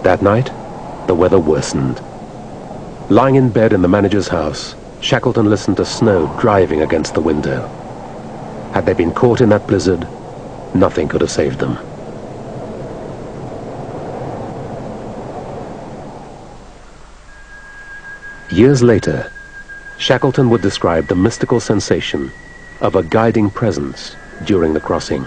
That night, the weather worsened. Lying in bed in the manager's house, Shackleton listened to snow driving against the window. Had they been caught in that blizzard, nothing could have saved them. Years later, Shackleton would describe the mystical sensation of a guiding presence during the crossing.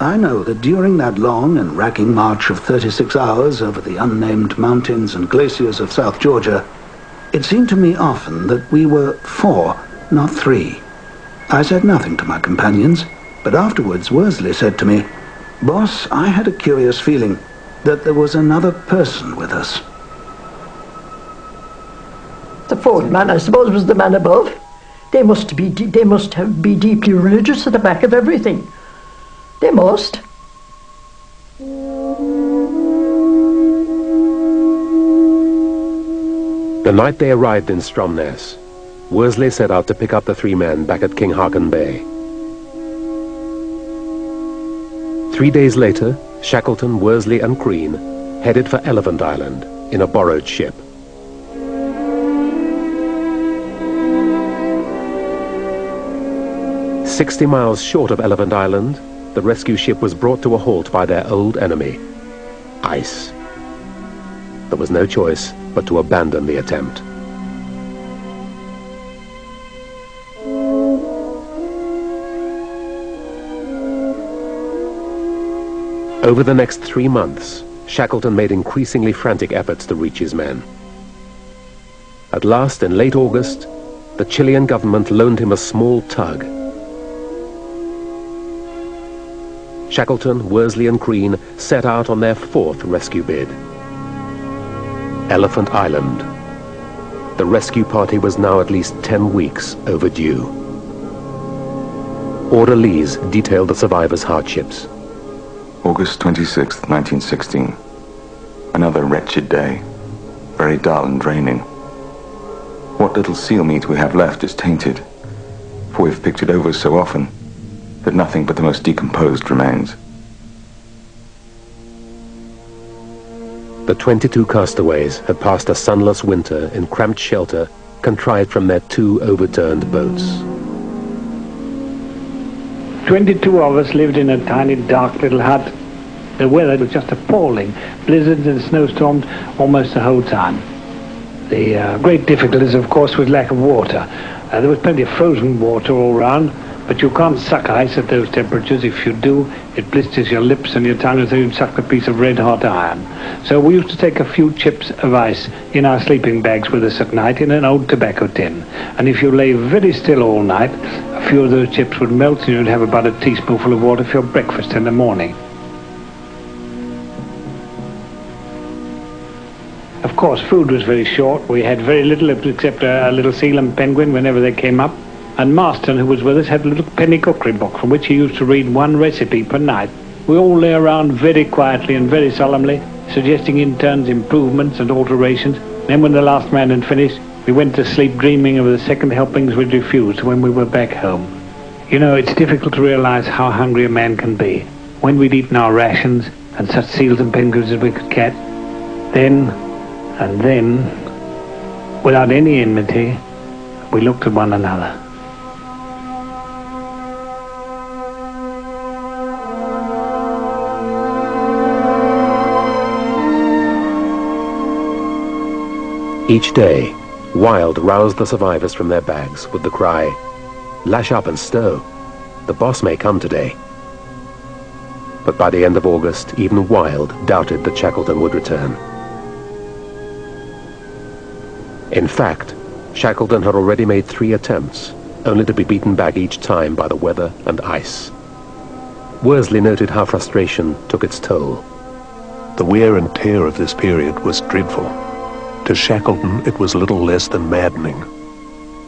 I know that during that long and racking march of 36 hours over the unnamed mountains and glaciers of South Georgia, it seemed to me often that we were 4, not 3. I said nothing to my companions, but afterwards Worsley said to me, "Boss, I had a curious feeling that there was another person with us." The fourth man, I suppose, was the man above. They must be deeply religious at the back of everything. They must. The night they arrived in Stromness, Worsley set out to pick up the 3 men back at King Haakon Bay. 3 days later, Shackleton, Worsley and Crean headed for Elephant Island in a borrowed ship. "60 miles short of Elephant Island, the rescue ship was brought to a halt by their old enemy, ice. There was no choice but to abandon the attempt. Over the next 3 months, Shackleton made increasingly frantic efforts to reach his men. At last, in late August, the Chilean government loaned him a small tug. Shackleton, Worsley and Crean set out on their 4th rescue bid. Elephant Island. The rescue party was now at least 10 weeks overdue. Orderlies detailed the survivors' hardships. August 26th, 1916. Another wretched day. Very dull and draining. What little seal meat we have left is tainted, for we've picked it over so often that nothing but the most decomposed remains. The 22 castaways had passed a sunless winter in cramped shelter contrived from their 2 overturned boats. 22 of us lived in a tiny dark little hut. The weather was just appalling. Blizzards and snowstorms almost the whole time. The great difficulties, of course, was lack of water. There was plenty of frozen water all around, but you can't suck ice at those temperatures. If you do, it blisters your lips and your tongue as though you'd sucked a piece of red-hot iron. So we used to take a few chips of ice in our sleeping bags with us at night in an old tobacco tin. And if you lay very still all night, a few of those chips would melt and you'd have about a teaspoonful of water for your breakfast in the morning. Of course, food was very short. We had very little except a little seal and penguin whenever they came up. And Marston, who was with us, had a little penny cookery book from which he used to read 1 recipe per night. We all lay around very quietly and very solemnly, suggesting in turns improvements and alterations. Then when the last man had finished, we went to sleep dreaming of the second helpings we'd refused when we were back home. You know, it's difficult to realize how hungry a man can be. When we'd eaten our rations and such seals and penguins as we could catch, then, without any enmity, we looked at one another. Each day, Wild roused the survivors from their bags with the cry, "Lash up and stow. The boss may come today." But by the end of August, even Wild doubted that Shackleton would return. In fact, Shackleton had already made 3 attempts, only to be beaten back each time by the weather and ice. Worsley noted how frustration took its toll. The wear and tear of this period was dreadful. To Shackleton, it was little less than maddening.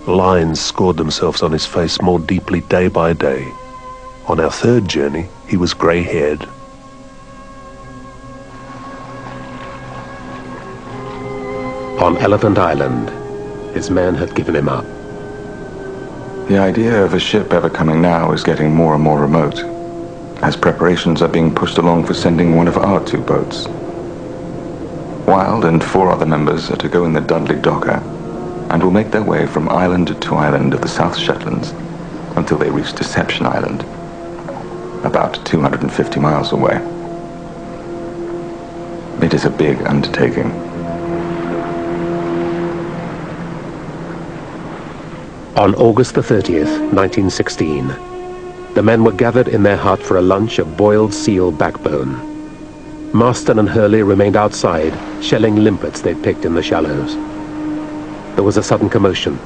Lines scored themselves on his face more deeply day by day. On our 3rd journey, he was grey-haired. On Elephant Island, his men had given him up. The idea of a ship ever coming now is getting more and more remote, as preparations are being pushed along for sending one of our 2 boats. Wilde and 4 other members are to go in the Dudley Docker and will make their way from island to island of the South Shetlands until they reach Deception Island, about 250 miles away. It is a big undertaking. On August the 30th, 1916, the men were gathered in their hut for a lunch of boiled seal backbone. Marston and Hurley remained outside, shelling limpets they'd picked in the shallows. There was a sudden commotion.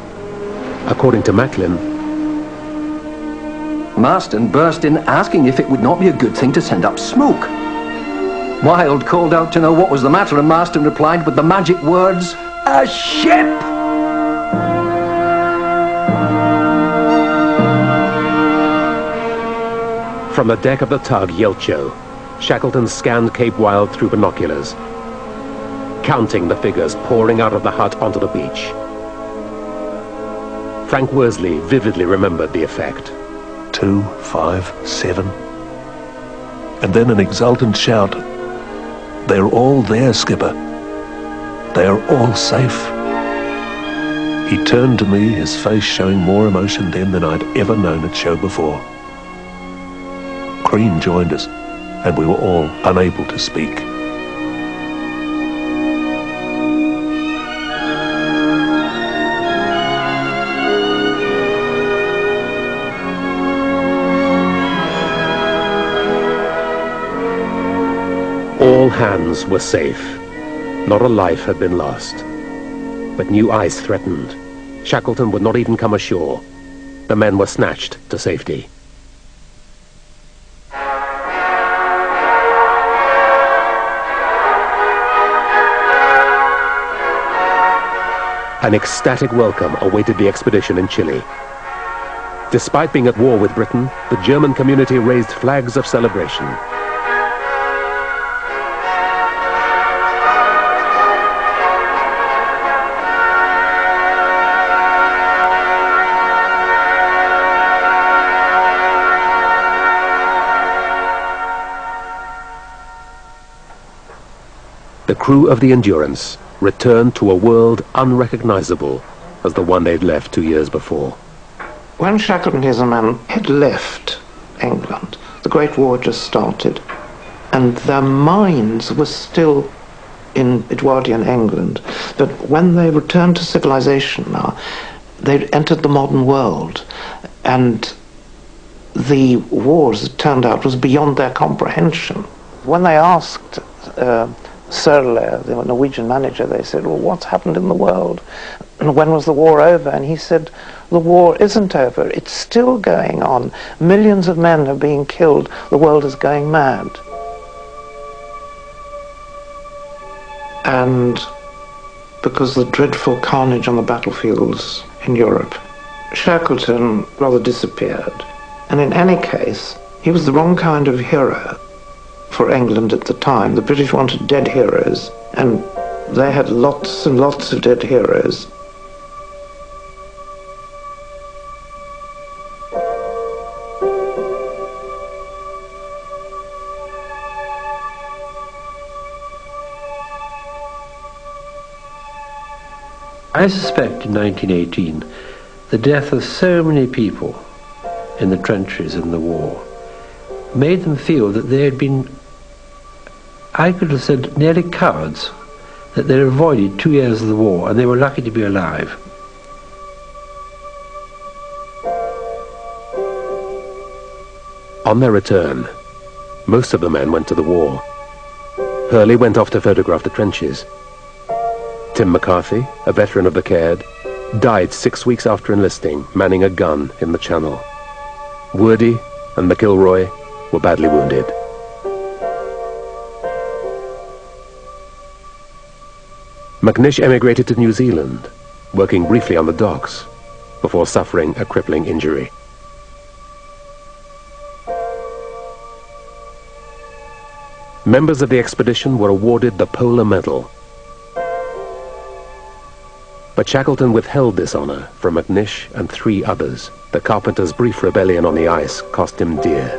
According to Macklin, Marston burst in asking if it would not be a good thing to send up smoke. Wilde called out to know what was the matter, and Marston replied with the magic words, "A ship!" From the deck of the tug Yelcho, Shackleton scanned Cape Wild through binoculars, counting the figures pouring out of the hut onto the beach. Frank Worsley vividly remembered the effect. 2, 5, 7. And then an exultant shout. "They're all there, skipper. They're all safe." He turned to me, his face showing more emotion then than I'd ever known it show before. Crean joined us, and we were all unable to speak. All hands were safe. Not a life had been lost. But new ice threatened. Shackleton would not even come ashore. The men were snatched to safety. An ecstatic welcome awaited the expedition in Chile. Despite being at war with Britain, the German community raised flags of celebration. The crew of the Endurance returned to a world unrecognizable as the one they'd left 2 years before. When Shackleton and his men had left England, the Great War just started, and their minds were still in Edwardian England. But when they returned to civilization now, they'd entered the modern world, and the war, as it turned out, was beyond their comprehension. When they asked Sørle, the Norwegian manager, they said, "Well, what's happened in the world? And when was the war over?" And he said, "The war isn't over. It's still going on. Millions of men are being killed. The world is going mad." And because of the dreadful carnage on the battlefields in Europe, Shackleton rather disappeared. And in any case, he was the wrong kind of hero for England at the time. The British wanted dead heroes, and they had lots and lots of dead heroes. I suspect in 1918 the death of so many people in the trenches in the war made them feel that they had been, I could have said, nearly cowards, that they avoided 2 years of the war and they were lucky to be alive. On their return, most of the men went to the war. Hurley went off to photograph the trenches. Tim McCarthy, a veteran of the Caird, died 6 weeks after enlisting, manning a gun in the Channel. Wordie and McIlroy were badly wounded. McNish emigrated to New Zealand, working briefly on the docks, before suffering a crippling injury. Members of the expedition were awarded the Polar Medal. But Shackleton withheld this honor from McNish and 3 others. The Carpenter's brief rebellion on the ice cost him dear.